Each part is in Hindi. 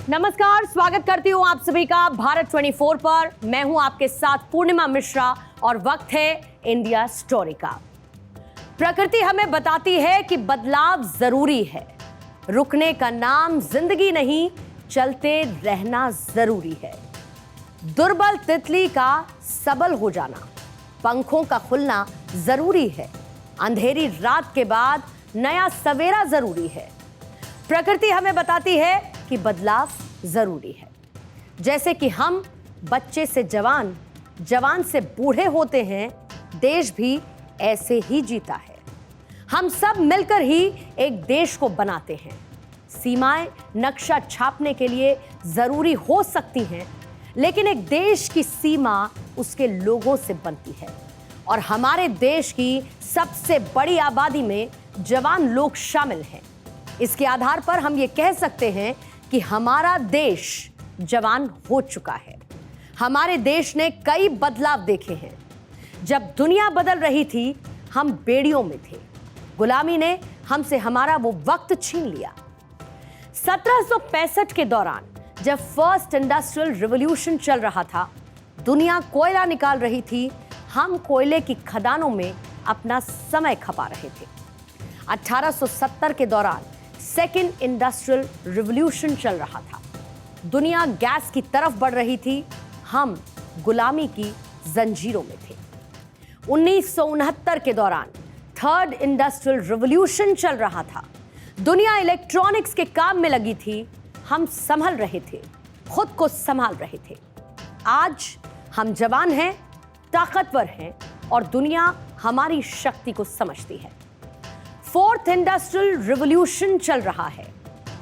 नमस्कार, स्वागत करती हूँ आप सभी का भारत 24 पर। मैं हूँ आपके साथ पूर्णिमा मिश्रा और वक्त है इंडिया स्टोरी का। प्रकृति हमें बताती है कि बदलाव जरूरी है, रुकने का नाम जिंदगी नहीं, चलते रहना जरूरी है। दुर्बल तितली का सबल हो जाना, पंखों का खुलना जरूरी है। अंधेरी रात के बाद नया सवेरा जरूरी है। प्रकृति हमें बताती है कि बदलाव जरूरी है। जैसे कि हम बच्चे से जवान, जवान से बूढ़े होते हैं, देश भी ऐसे ही जीता है। हम सब मिलकर ही एक देश को बनाते हैं। सीमाएं नक्शा छापने के लिए जरूरी हो सकती हैं, लेकिन एक देश की सीमा उसके लोगों से बनती है। और हमारे देश की सबसे बड़ी आबादी में जवान लोग शामिल हैं। इसके आधार पर हम ये कह सकते हैं कि हमारा देश जवान हो चुका है। हमारे देश ने कई बदलाव देखे हैं। जब दुनिया बदल रही थी, हम बेड़ियों में थे। गुलामी ने हमसे हमारा वो वक्त छीन लिया। 1765 के दौरान जब फर्स्ट इंडस्ट्रियल रिवॉल्यूशन चल रहा था, दुनिया कोयला निकाल रही थी, हम कोयले की खदानों में अपना समय खपा रहे थे। 1870 के दौरान सेकेंड इंडस्ट्रियल रिवॉल्यूशन चल रहा था। दुनिया गैस की तरफ बढ़ रही थी, हम गुलामी की जंजीरों में थे। 1969 के दौरान थर्ड इंडस्ट्रियल रिवॉल्यूशन चल रहा था। दुनिया इलेक्ट्रॉनिक्स के काम में लगी थी, हम संभल रहे थे, खुद को संभाल रहे थे। आज हम जवान हैं, ताकतवर हैं और दुनिया हमारी शक्ति को समझती है। फोर्थ इंडस्ट्रियल रिवॉल्यूशन चल रहा है,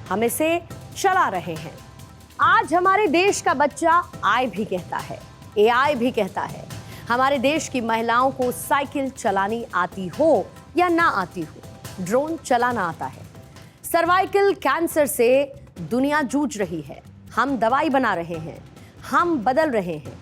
हम इसे चला रहे हैं। आज हमारे देश का बच्चा आई भी कहता है, एआई भी कहता है। हमारे देश की महिलाओं को साइकिल चलानी आती हो या ना आती हो, ड्रोन चलाना आता है। सर्वाइकल कैंसर से दुनिया जूझ रही है, हम दवाई बना रहे हैं, हम बदल रहे हैं।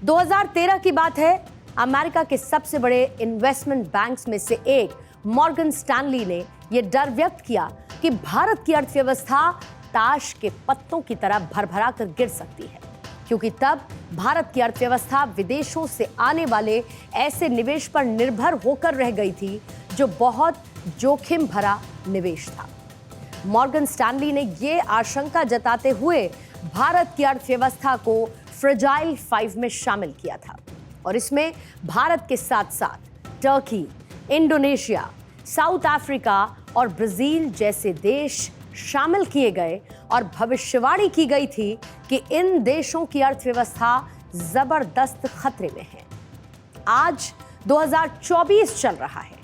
2013 की बात है, अमेरिका के सबसे बड़े इन्वेस्टमेंट बैंक्स में से एक मॉर्गन स्टैनली ने यह डर व्यक्त किया कि भारत की अर्थव्यवस्था ताश के पत्तों की तरह भरभरा कर गिर सकती है, क्योंकि तब भारत की अर्थव्यवस्था विदेशों से आने वाले ऐसे निवेश पर निर्भर होकर रह गई थी जो बहुत जोखिम भरा निवेश था। मॉर्गन स्टैनली ने यह आशंका जताते हुए भारत की अर्थव्यवस्था को फ्रेजाइल 5 में शामिल किया था और इसमें भारत के साथ साथ टर्की, इंडोनेशिया, साउथ अफ्रीका और ब्राजील जैसे देश शामिल किए गए और भविष्यवाणी की गई थी कि इन देशों की अर्थव्यवस्था जबरदस्त खतरे में है। आज 2024 चल रहा है।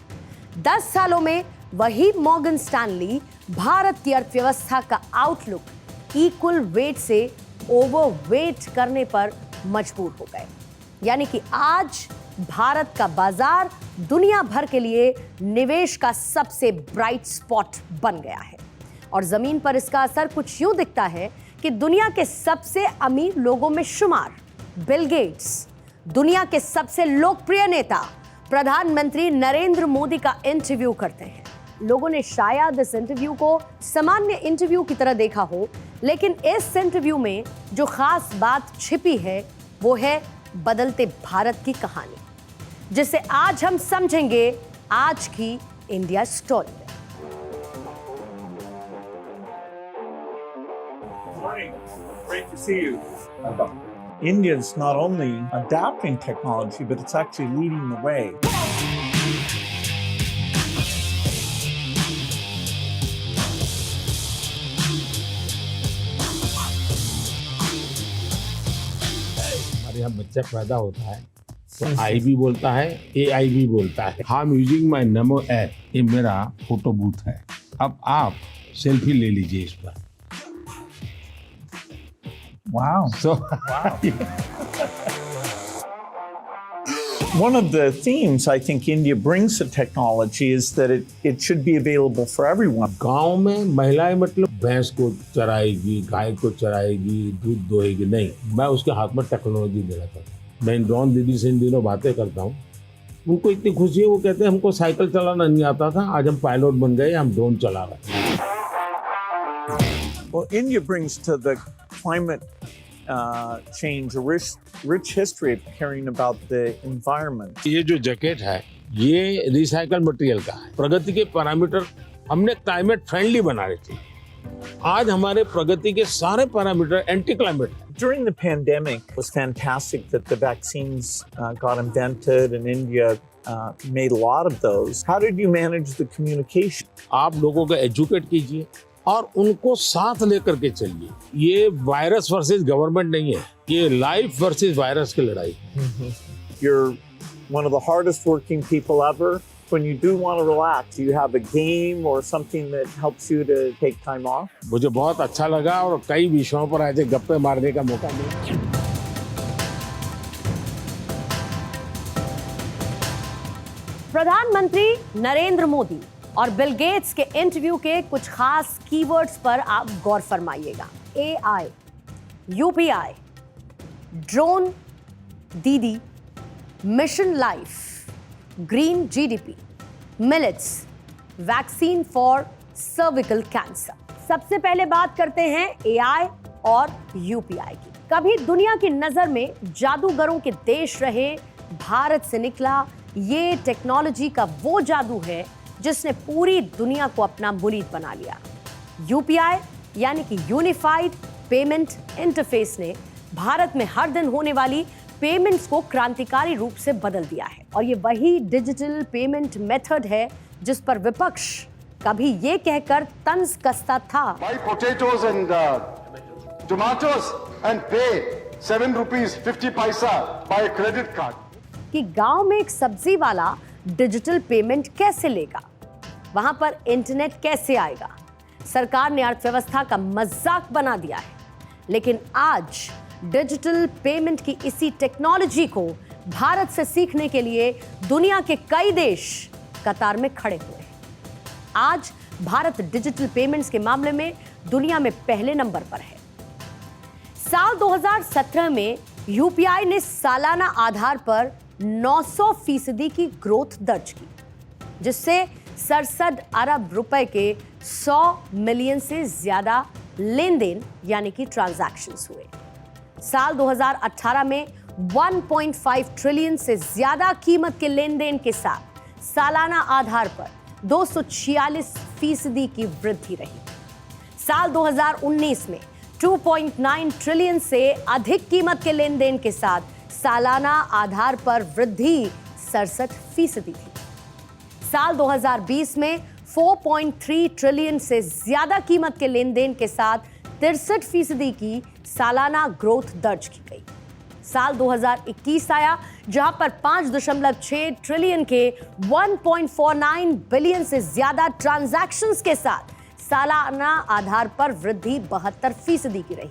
10 सालों में वही मॉर्गन स्टैनली भारत की अर्थव्यवस्था का आउटलुक इक्वल वेट से ओवरवेट करने पर मजबूर हो गए। यानी कि आज भारत का बाजार दुनिया भर के लिए निवेश का सबसे ब्राइट स्पॉट बन गया है और जमीन पर इसका असर कुछ यूं दिखता है कि दुनिया के सबसे अमीर लोगों में शुमार बिल गेट्स, दुनिया के सबसे लोकप्रिय नेता प्रधानमंत्री नरेंद्र मोदी का इंटरव्यू करते हैं। लोगों ने शायद इस इंटरव्यू को सामान्य इंटरव्यू की तरह देखा हो, लेकिन इस इंटरव्यू में जो खास बात छिपी है वो है बदलते भारत की कहानी, जिसे आज हम समझेंगे आज की इंडिया स्टोरी में। Morning. Great to see you. India is not only adapting technology, but it's actually leading the way. हमारे यहाँ बच्चा पैदा होता है तो आई भी बोलता है, AI भी बोलता है। हाँ, यूजिंग माई नमो ऐप, ये मेरा फोटो बूथ है। अब आप सेल्फी ले लीजिए इस पर। Wow. So, One of the themes I think India brings to technology is that it should be available for everyone. गांव में महिलाएं मतलब भैंस को चराएगी, गाय को चराएगी, दूध दोहेगी, नहीं, मैं उसके हाथ में टेक्नोलॉजी देना चाहता हूँ। मैं ड्रोन दीदी से इन दिनों बातें करता हूँ, उनको इतनी खुशी है, वो कहते हैं हमको साइकिल चलाना नहीं आता था, आज हम पायलट बन गए, हम ड्रोन चला रहे हैं। Well, India brings to the climate change a rich history of caring about the environment. ये जो जैकेट है ये रिसाइकल मटेरियल का है। प्रगति के पैरामीटर हमने क्लाइमेट फ्रेंडली बनाए थे। आज हमारे प्रगति के सारे पैरामीटर एंटी क्लाइमेट है। During the pandemic, it was fantastic that the vaccines got invented, and India made a lot of those. How did you manage the communication? आप लोगों को एजुकेट कीजिए और उनको साथ लेकर के चलिए। ये वायरस वर्सेस गवर्नमेंट नहीं है, ये लाइफ वर्सेस वायरस की लड़ाई। You're one of the hardest working people ever. When you do want to relax, do you have a game or something that helps you to take time off? मुझे बहुत अच्छा लगा और कई विषयों पर आज गप्पे मारने का मौका मिला। प्रधानमंत्री नरेंद्र मोदी और बिल गेट्स के इंटरव्यू के कुछ खास कीवर्ड्स पर आप गौर फरमाइएगा। AI, UPI, ड्रोन दीदी, mission life, green GDP, millets, vaccine for cervical cancer. सबसे पहले बात करते हैं AI और UPI की। कभी दुनिया की नजर में जादूगरों के देश रहे भारत से निकला ये टेक्नोलॉजी का वो जादू है जिसने पूरी दुनिया को अपना मुरीद बना लिया। UPI यानी कि यूनिफाइड पेमेंट इंटरफेस ने भारत में हर दिन होने वाली पेमेंट्स को क्रांतिकारी रूप से बदल दिया है और ये वही डिजिटल पेमेंट मेथड है जिस पर विपक्ष कभी ये कहकर तंज कसता था, buy potatoes and tomatoes and pay 7 rupees 50 paisa by a credit card. कि गांव में एक सब्जी वाला डिजिटल पेमेंट कैसे लेगा, वहां पर इंटरनेट कैसे आएगा। सरकार ने अर्थव्यवस्था का मजाक बना दिया है, लेकिन आज डिजिटल पेमेंट की इसी टेक्नोलॉजी को भारत से सीखने के लिए दुनिया के कई देश कतार में खड़े हुए हैं। आज भारत डिजिटल पेमेंट्स के मामले में दुनिया में पहले नंबर पर है। साल 2017 में यूपीआई ने सालाना आधार पर 900% की ग्रोथ दर्ज की, जिससे 67 अरब रुपए के 100 मिलियन से ज्यादा लेन देन यानी कि ट्रांजैक्शंस हुए। साल 2018 में 1.5 ट्रिलियन से ज्यादा कीमत के लेन देन के साथ सालाना आधार पर 246% की वृद्धि रही। साल 2019 में 2.9 ट्रिलियन से अधिक कीमत के लेन देन के साथ सालाना आधार पर वृद्धि 67% थी। साल 2020 में 4.3 ट्रिलियन से ज्यादा कीमत के लेन देन के साथ 63% की सालाना ग्रोथ दर्ज की गई। साल 2021 आया जहां पर 5.6 ट्रिलियन के 1.49 बिलियन से ज्यादा ट्रांजैक्शंस के साथ सालाना आधार पर वृद्धि 72% की रही।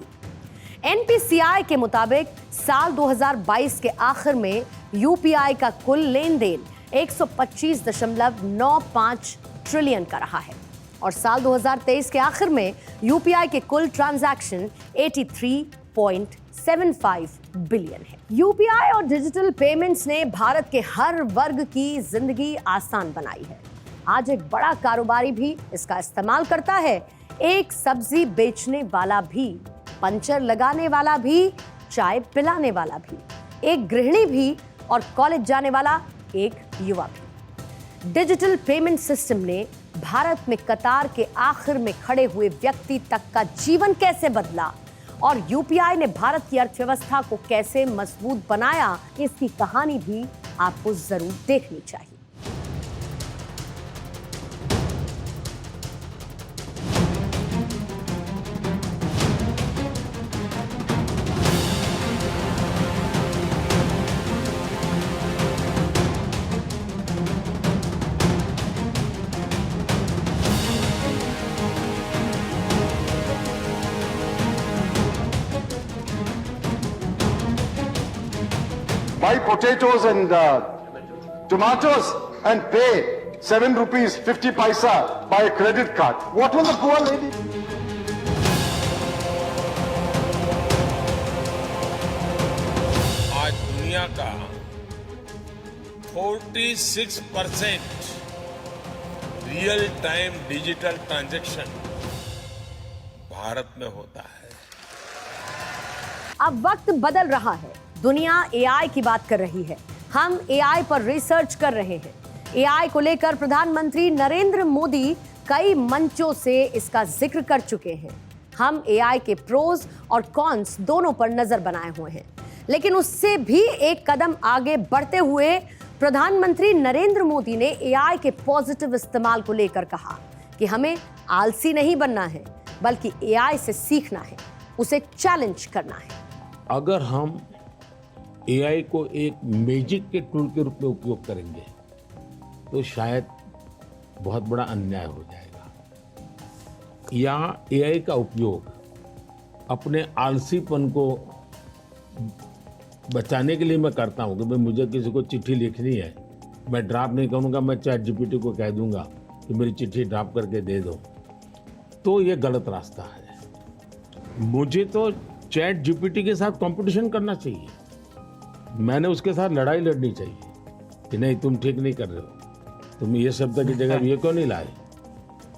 एनपीसीआई के मुताबिक साल 2022 के आखिर में यूपीआई का कुल लेन देन 125.95 ट्रिलियन का रहा है और साल 2023 के आखिर में यूपीआई के कुल ट्रांजैक्शन 83.75 बिलियन है। यूपीआई और डिजिटल पेमेंट्स ने भारत के हर वर्ग की जिंदगी आसान बनाई है। आज एक बड़ा कारोबारी भी इसका इस्तेमाल करता है, एक सब्जी बेचने वाला भी, पंचर लगाने वाला भी, चाय पिलाने वाला भी, एक गृहिणी भी और कॉलेज जाने वाला एक युवा भी। डिजिटल पेमेंट सिस्टम ने भारत में कतार के आखिर में खड़े हुए व्यक्ति तक का जीवन कैसे बदला और यूपीआई ने भारत की अर्थव्यवस्था को कैसे मजबूत बनाया, इसकी कहानी भी आपको जरूर देखनी चाहिए। Buy potatoes and tomatoes and pay 7 rupees 50 paisa by a credit card. What will the poor lady do? आज दुनिया का 46% real time digital transaction Bharat में होता है। अब वक्त बदल रहा है, दुनिया एआई की बात कर रही है, हम एआई पर रिसर्च कर रहे हैं। एआई को लेकर प्रधानमंत्री नरेंद्र मोदी कई मंचों से इसका जिक्र कर चुके हैं। हम एआई के प्रोज और कॉन्स दोनों पर नजर बनाए हुए हैं, लेकिन उससे भी एक कदम आगे बढ़ते हुए प्रधानमंत्री नरेंद्र मोदी ने एआई के पॉजिटिव इस्तेमाल को लेकर कहा कि हमें आलसी नहीं बनना है, बल्कि एआई से सीखना है, उसे चैलेंज करना है। अगर हम एआई को एक मैजिक के टूल के रूप में उपयोग करेंगे तो शायद बहुत बड़ा अन्याय हो जाएगा। या एआई का उपयोग अपने आलसीपन को बचाने के लिए मैं करता हूँ कि भाई मुझे किसी को चिट्ठी लिखनी है, मैं ड्राफ्ट नहीं करूँगा, मैं चैट जीपीटी को कह दूंगा कि मेरी चिट्ठी ड्राफ्ट करके दे दो, तो ये गलत रास्ता है। मुझे तो चैट जीपीटी के साथ कंपटीशन करना चाहिए, मैंने उसके साथ लड़ाई लड़नी चाहिए कि नहीं तुम ठीक नहीं कर रहे हो, तुम ये शब्द की जगह ये क्यों नहीं लाए,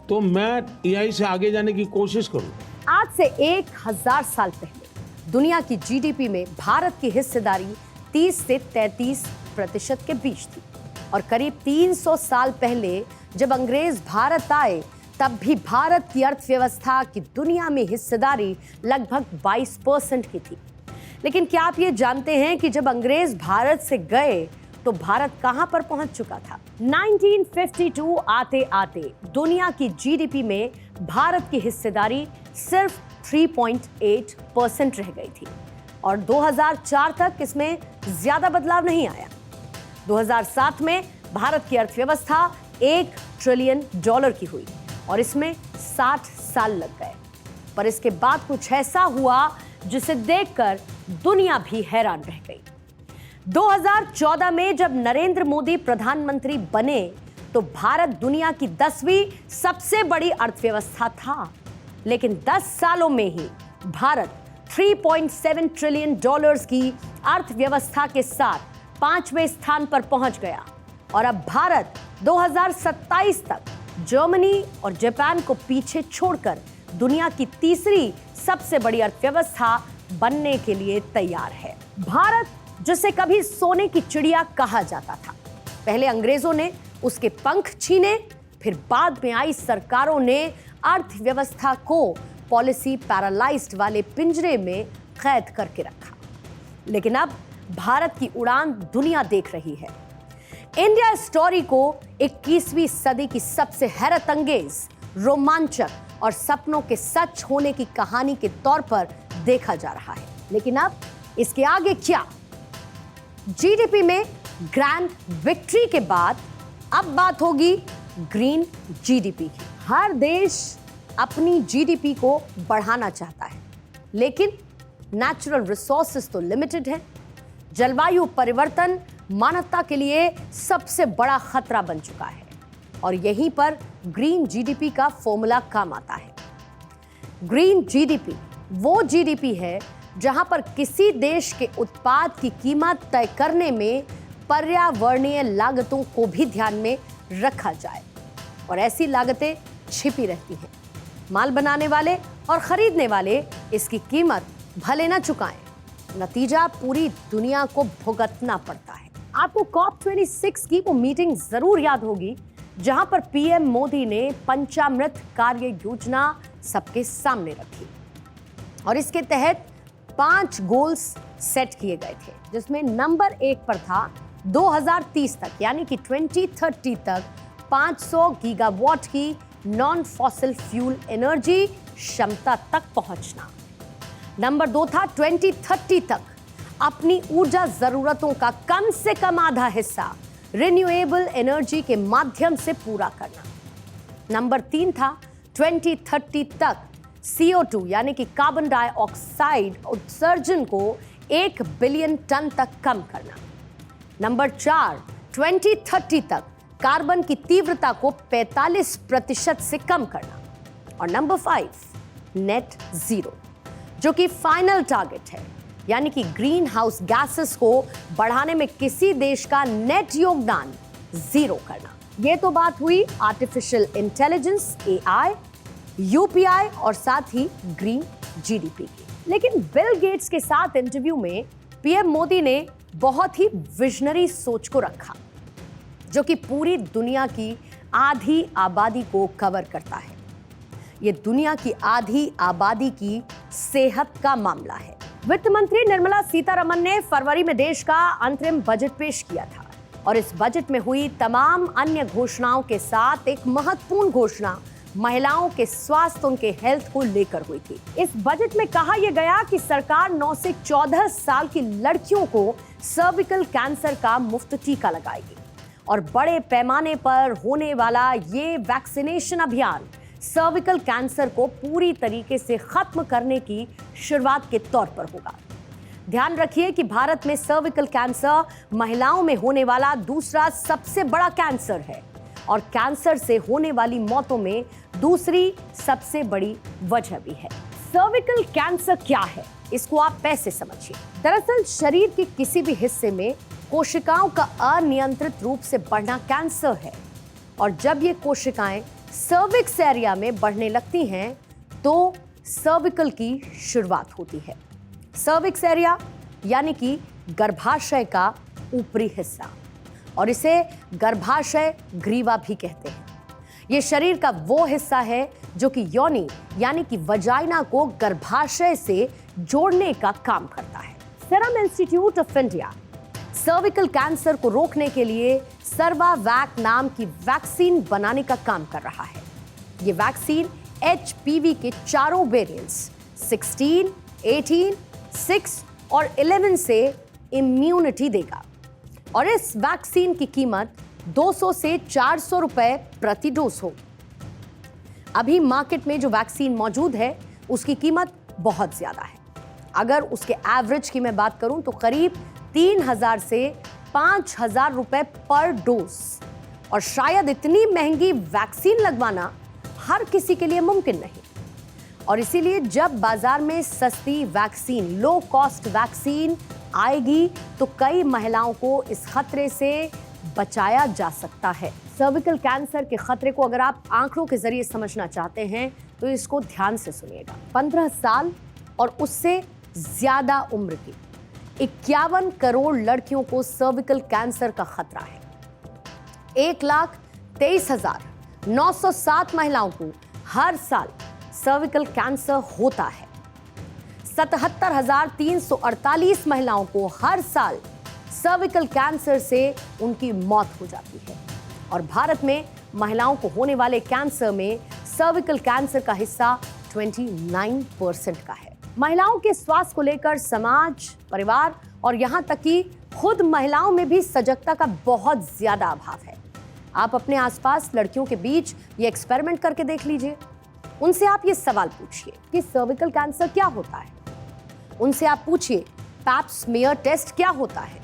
तो मैं एआई से आगे जाने की कोशिश करूँ। आज से 1000 साल पहले दुनिया की जीडीपी में भारत की हिस्सेदारी 30 से 33% के बीच थी, और करीब 300 साल पहले जब अंग्रेज भारत आए तब भी भारत की अर्थव्यवस्था की दुनिया में हिस्सेदारी लगभग 22% की थी। लेकिन क्या आप ये जानते हैं कि जब अंग्रेज भारत से गए तो भारत कहां पर पहुंच चुका था? 1952 आते आते दुनिया की जीडीपी में भारत की हिस्सेदारी सिर्फ 3.8% रह गई थी, और 2004 तक इसमें ज्यादा बदलाव नहीं आया। 2007 में भारत की अर्थव्यवस्था $1 ट्रिलियन की हुई, और इसमें 60 साल लग गए। पर इसके बाद कुछ ऐसा हुआ जिसे देखकर दुनिया भी हैरान रह गई। 2014 में जब नरेंद्र मोदी प्रधानमंत्री बने तो भारत दुनिया की 10वीं सबसे बड़ी अर्थव्यवस्था था, लेकिन 10 सालों में ही भारत $3.7 ट्रिलियन की अर्थव्यवस्था के साथ 5वें स्थान पर पहुंच गया, और अब भारत 2027 तक जर्मनी और जापान को पीछे छोड़कर दुनिया की तीसरी सबसे बड़ी अर्थव्यवस्था बनने के लिए तैयार है। भारत जिसे कभी सोने की चिड़िया कहा जाता था, पहले अंग्रेजों ने उसके पंख छीने, फिर बाद में आई सरकारों ने अर्थव्यवस्था को पॉलिसी पैरालाइज्ड वाले पिंजरे में कैद करके रखा। लेकिन अब भारत की उड़ान दुनिया देख रही है। इंडिया स्टोरी को 21वीं सदी की सबसे हैरत अंगेज, रोमांचक और सपनों के सच होने की कहानी के तौर पर देखा जा रहा है। लेकिन अब इसके आगे क्या? जीडीपी में ग्रैंड विक्ट्री के बाद अब बात होगी ग्रीन जीडीपी की। हर देश अपनी जीडीपी को बढ़ाना चाहता है, लेकिन नेचुरल रिसोर्सेज तो लिमिटेड है। जलवायु परिवर्तन मानवता के लिए सबसे बड़ा खतरा बन चुका है, और यहीं पर ग्रीन जीडीपी का फॉर्मूला काम आता है। ग्रीन जीडीपी वो जीडीपी है जहां पर किसी देश के उत्पाद की कीमत तय करने में पर्यावरणीय लागतों को भी ध्यान में रखा जाए, और ऐसी लागतें छिपी रहती हैं। माल बनाने वाले और खरीदने वाले इसकी कीमत भले न चुकाएं, नतीजा पूरी दुनिया को भुगतना पड़ता है। आपको COP26 की वो मीटिंग जरूर याद होगी जहां पर पीएम मोदी ने पंचामृत कार्य योजना सबके सामने रखी, और इसके तहत 5 गोल्स सेट किए गए थे, जिसमें नंबर 1 पर था 2030 तक यानी कि 2030 तक 500 गीगावाट की नॉन फॉसिल फ्यूल एनर्जी क्षमता तक पहुंचना। नंबर 2 था 2030 तक अपनी ऊर्जा जरूरतों का कम से कम आधा हिस्सा रिन्यूएबल एनर्जी के माध्यम से पूरा करना। नंबर 3 था 2030 तक CO2 यानी कि कार्बन डाइऑक्साइड उत्सर्जन को 1 बिलियन टन तक कम करना। नंबर 4 2030 तक कार्बन की तीव्रता को 45% से कम करना। और नंबर 5 नेट जीरो, जो कि फाइनल टारगेट है, यानी कि ग्रीन हाउस गैसेस को बढ़ाने में किसी देश का नेट योगदान 0 करना। ये तो बात हुई आर्टिफिशियल इंटेलिजेंस AI यूपीआई और साथ ही ग्रीन जीडीपी की। लेकिन बिल गेट्स के साथ इंटरव्यू में पीएम मोदी ने बहुत ही विजनरी सोच को रखा, जो कि पूरी दुनिया की आधी आबादी को कवर करता है। ये दुनिया की आधी आबादी की सेहत का मामला है। वित्त मंत्री निर्मला सीतारमण ने फरवरी में देश का अंतरिम बजट पेश किया था और इस बजट में हुई तमाम अन्य घोषणाओं के साथ एक महत्वपूर्ण घोषणा महिलाओं के स्वास्थ्य, उनके हेल्थ को लेकर हुई थी। इस बजट में कहा यह गया कि सरकार 9 से 14 साल की लड़कियों को सर्विकल कैंसर का मुफ्त टीका लगाएगी और बड़े पैमाने पर होने वाला ये वैक्सीनेशन अभियान सर्विकल कैंसर को पूरी तरीके से खत्म करने की शुरुआत के तौर पर होगा। ध्यान रखिए कि भारत में सर्विकल कैंसर महिलाओं में होने वाला दूसरा सबसे बड़ा कैंसर है और कैंसर से होने वाली मौतों में दूसरी सबसे बड़ी वजह भी है। सर्विकल कैंसर क्या है, इसको आप पैसे समझिए। दरअसल शरीर के किसी भी हिस्से में कोशिकाओं का अनियंत्रित रूप से बढ़ना कैंसर है और जब ये कोशिकाएं सर्विक्स एरिया में बढ़ने लगती हैं तो सर्विकल की शुरुआत होती है। सर्विक्स एरिया यानी कि गर्भाशय का ऊपरी हिस्सा, और इसे गर्भाशय ग्रीवा भी कहते हैं। ये शरीर का वो हिस्सा है जो कि योनि यानी कि वजाइना को गर्भाशय से जोड़ने का काम करता है। Serum institute of India cervical cancer को रोकने के लिए सर्वावैक नाम की वैक्सीन बनाने का काम कर रहा है। ये वैक्सीन HPV के चारों वेरिएंट्स 16, 18, 6 और 11 से इम्यूनिटी देगा और इस वैक्सीन की कीमत 200 से 400 रुपए प्रति डोज हो। अभी मार्केट में जो वैक्सीन मौजूद है उसकी कीमत बहुत ज्यादा है। अगर उसके एवरेज की मैं बात करूं तो करीब 3000 से 5000 रुपए पर डोज, और शायद इतनी महंगी वैक्सीन लगवाना हर किसी के लिए मुमकिन नहीं। और इसीलिए जब बाजार में सस्ती वैक्सीन, लो कॉस्ट वैक्सीन आएगी तो कई महिलाओं को इस खतरे से बचाया जा सकता है। सर्विकल कैंसर के खतरे को अगर आप आंकड़ों के जरिए समझना चाहते हैं तो इसको ध्यान से सुनिएगा। 15 साल और उससे ज्यादा उम्र की 51 करोड़ लड़कियों को सर्विकल कैंसर का खतरा है। 1,23,907 महिलाओं को हर साल सर्विकल कैंसर होता है। 77,348 महिलाओं को हर साल सर्विकल कैंसर से उनकी मौत हो जाती है और भारत में महिलाओं को होने वाले कैंसर में सर्विकल कैंसर का हिस्सा 29% का है। महिलाओं के स्वास्थ्य को लेकर समाज, परिवार और यहाँ तक कि खुद महिलाओं में भी सजगता का बहुत ज्यादा अभाव है। आप अपने आसपास लड़कियों के बीच ये एक्सपेरिमेंट करके देख लीजिए। उनसे आप ये सवाल पूछिए कि सर्विकल कैंसर क्या होता है। उनसे आप पूछिए पैप स्मीयर टेस्ट क्या होता है।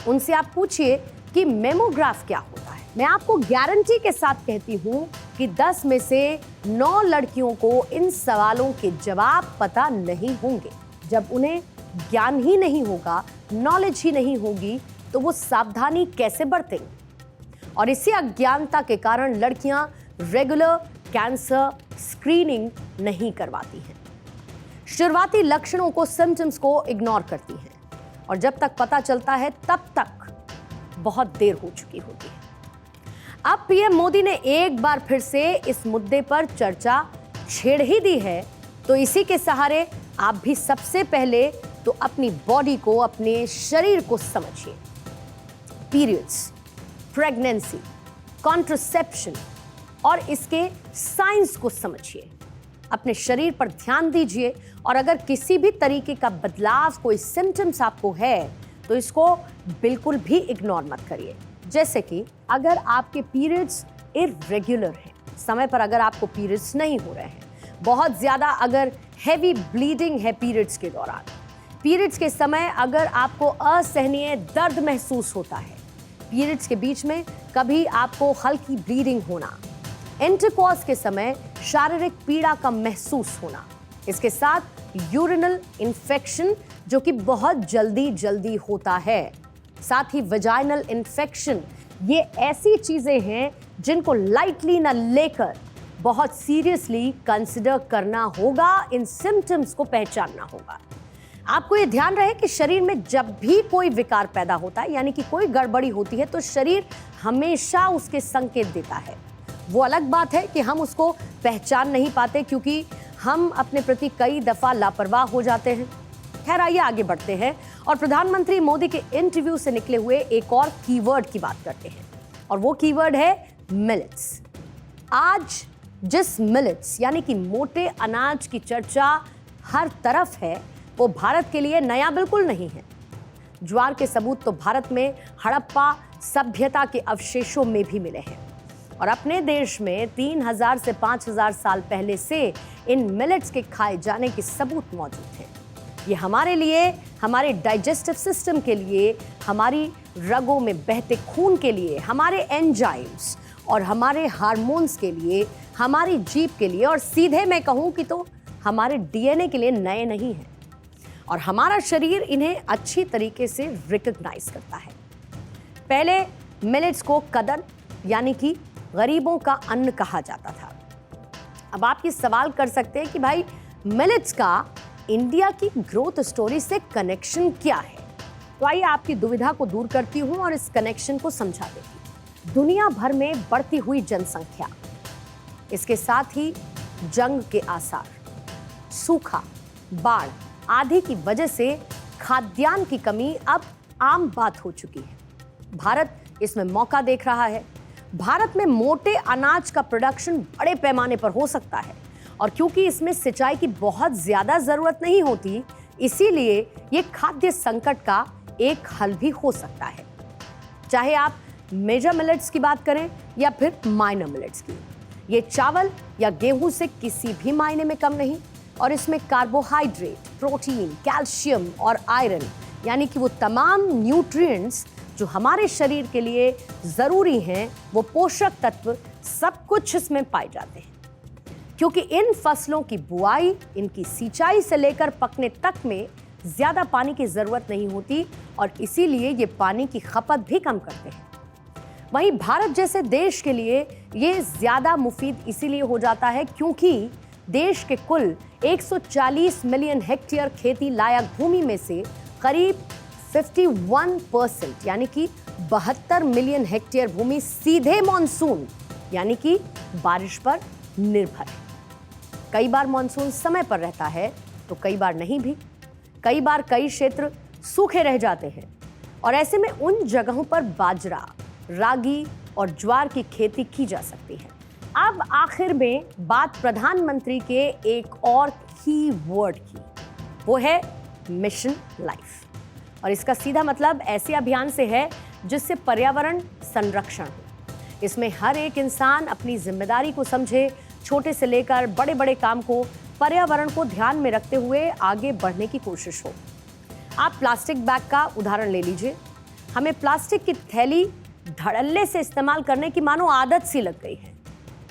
उनसे आप पूछिए कि मेमोग्राफ क्या होता है। मैं आपको गारंटी के साथ कहती हूँ कि 10 में से 9 लड़कियों को इन सवालों के जवाब पता नहीं होंगे। जब उन्हें ज्ञान ही नहीं होगा, नॉलेज ही नहीं होगी, तो वो सावधानी कैसे बरतेंगे? और इसी अज्ञानता के कारण लड़कियां रेगुलर कैंसर स्क्रीनिंग नहीं करवाती हैं। शुरुआती लक्षणों को, सिम्टम्स को इग्नोर करती हैं और जब तक पता चलता है तब तक बहुत देर हो चुकी होती है। अब पीएम मोदी ने एक बार फिर से इस मुद्दे पर चर्चा छेड़ ही दी है, तो इसी के सहारे आप भी सबसे पहले तो अपनी बॉडी को, अपने शरीर को समझिए। पीरियड्स, प्रेगनेंसी, कॉन्ट्रासेप्शन और इसके साइंस को समझिए। अपने शरीर पर ध्यान दीजिए और अगर किसी भी तरीके का बदलाव, कोई सिम्टम्स आपको है तो इसको बिल्कुल भी इग्नोर मत करिए। जैसे कि अगर आपके पीरियड्स इरेगुलर हैं, समय पर अगर आपको पीरियड्स नहीं हो रहे हैं, बहुत ज़्यादा अगर हैवी ब्लीडिंग है पीरियड्स के दौरान, पीरियड्स के समय अगर आपको असहनीय दर्द महसूस होता है, पीरियड्स के बीच में कभी आपको हल्की ब्लीडिंग होना, इंटरकॉर्स के समय शारीरिक पीड़ा का महसूस होना, इसके साथ यूरिनल इन्फेक्शन जो कि बहुत जल्दी होता है, साथ ही वजाइनल इन्फेक्शन, ये ऐसी चीजें हैं जिनको लाइटली न लेकर बहुत सीरियसली कंसिडर करना होगा, इन सिम्टम्स को पहचानना होगा। आपको ये ध्यान रहे कि शरीर में जब भी कोई विकार पैदा होता है, यानी कि कोई गड़बड़ी होती है, तो शरीर हमेशा उसके संकेत देता है। वो अलग बात है कि हम उसको पहचान नहीं पाते क्योंकि हम अपने प्रति कई दफा लापरवाह हो जाते हैं। खैर, आइए आगे बढ़ते हैं और प्रधानमंत्री मोदी के इंटरव्यू से निकले हुए एक और कीवर्ड की बात करते हैं, और वो कीवर्ड है मिलेट्स। आज जिस मिलेट्स यानी कि मोटे अनाज की चर्चा हर तरफ है, वो भारत के लिए नया बिल्कुल नहीं है। ज्वार के सबूत तो भारत में हड़प्पा सभ्यता के अवशेषों में भी मिले हैं, और अपने देश में 3000 से 5000 साल पहले से इन मिलेट्स के खाए जाने के सबूत मौजूद हैं। ये हमारे लिए, हमारे डाइजेस्टिव सिस्टम के लिए, हमारी रगों में बहते खून के लिए, हमारे एंजाइम्स और हमारे हार्मोन्स के लिए, हमारी जीभ के लिए, और सीधे मैं कहूँ कि तो हमारे डीएनए के लिए नए नहीं हैं, और हमारा शरीर इन्हें अच्छी तरीके से रिकॉग्नाइज करता है। पहले मिलेट्स को कदर यानी कि गरीबों का अन्न कहा जाता था। अब आप ये सवाल कर सकते हैं कि भाई मिलेट्स का इंडिया की ग्रोथ स्टोरी से कनेक्शन क्या है? तो आइए आपकी दुविधा को दूर करती हूं और इस कनेक्शन को समझा देती हूं। दुनिया भर में बढ़ती हुई जनसंख्या, इसके साथ ही जंग के आसार, सूखा, बाढ़ आदि की वजह से खाद्यान्न की कमी अब आम बात हो चुकी है। भारत इसमें मौका देख रहा है। भारत में मोटे अनाज का प्रोडक्शन बड़े पैमाने पर हो सकता है, और क्योंकि इसमें सिंचाई की बहुत ज्यादा जरूरत नहीं होती, इसीलिए ये खाद्य संकट का एक हल भी हो सकता है। चाहे आप मेजर मिलेट्स की बात करें या फिर माइनर मिलेट्स की, ये चावल या गेहूं से किसी भी मायने में कम नहीं, और इसमें कार्बोहाइड्रेट, प्रोटीन, कैल्शियम और आयरन यानी कि वो तमाम न्यूट्रिएंट्स जो हमारे शरीर के लिए जरूरी हैं, वो पोषक तत्व सब कुछ इसमें पाए जाते हैं। क्योंकि इन फसलों की बुआई, इनकी सिंचाई से लेकर पकने तक में ज्यादा पानी की जरूरत नहीं होती, और इसीलिए ये पानी की खपत भी कम करते हैं। वहीं भारत जैसे देश के लिए ये ज्यादा मुफीद इसीलिए हो जाता है क्योंकि देश के कुल 140 मिलियन हेक्टेयर खेती लायक भूमि में से करीब 51% यानी कि 72 मिलियन हेक्टेयर भूमि सीधे मॉनसून यानी कि बारिश पर निर्भर है। कई बार मॉनसून समय पर रहता है तो कई बार नहीं भी। कई बार कई क्षेत्र सूखे रह जाते हैं, और ऐसे में उन जगहों पर बाजरा, रागी और ज्वार की खेती की जा सकती है। अब आखिर में बात प्रधानमंत्री के एक और की वर्ड की, वो है मिशन लाइफ, और इसका सीधा मतलब ऐसे अभियान से है जिससे पर्यावरण संरक्षण हो। इसमें हर एक इंसान अपनी जिम्मेदारी को समझे, छोटे से लेकर बड़े बड़े काम को पर्यावरण को ध्यान में रखते हुए आगे बढ़ने की कोशिश हो। आप प्लास्टिक बैग का उदाहरण ले लीजिए। हमें प्लास्टिक की थैली धड़ल्ले से इस्तेमाल करने की मानो आदत सी लग गई है,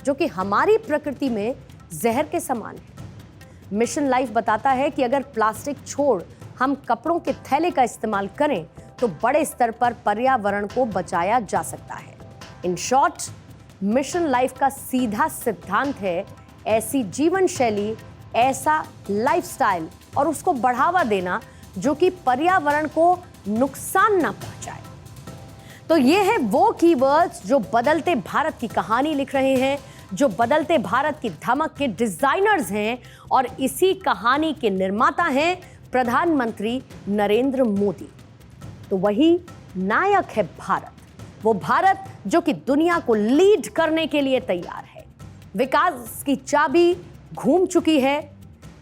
जो कि हमारी प्रकृति में जहर के समान है। मिशन लाइफ बताता है कि अगर प्लास्टिक छोड़ हम कपड़ों के थैले का इस्तेमाल करें तो बड़े स्तर पर पर्यावरण को बचाया जा सकता है। इन शॉर्ट, मिशन लाइफ का सीधा सिद्धांत है ऐसी जीवन शैली, ऐसा लाइफस्टाइल और उसको बढ़ावा देना जो कि पर्यावरण को नुकसान ना पहुंचाए। तो ये है वो कीवर्ड्स जो बदलते भारत की कहानी लिख रहे हैं, जो बदलते भारत की धमक के डिजाइनर्स हैं, और इसी कहानी के निर्माता हैं प्रधानमंत्री नरेंद्र मोदी। तो वही नायक है भारत, वो भारत जो कि दुनिया को लीड करने के लिए तैयार है। विकास की चाबी घूम चुकी है,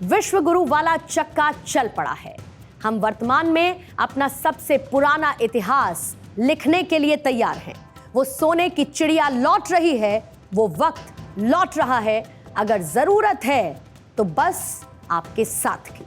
विश्व गुरु वाला चक्का चल पड़ा है। हम वर्तमान में अपना सबसे पुराना इतिहास लिखने के लिए तैयार हैं। वो सोने की चिड़िया लौट रही है, वो वक्त लौट रहा है। अगर जरूरत है तो बस आपके साथ की।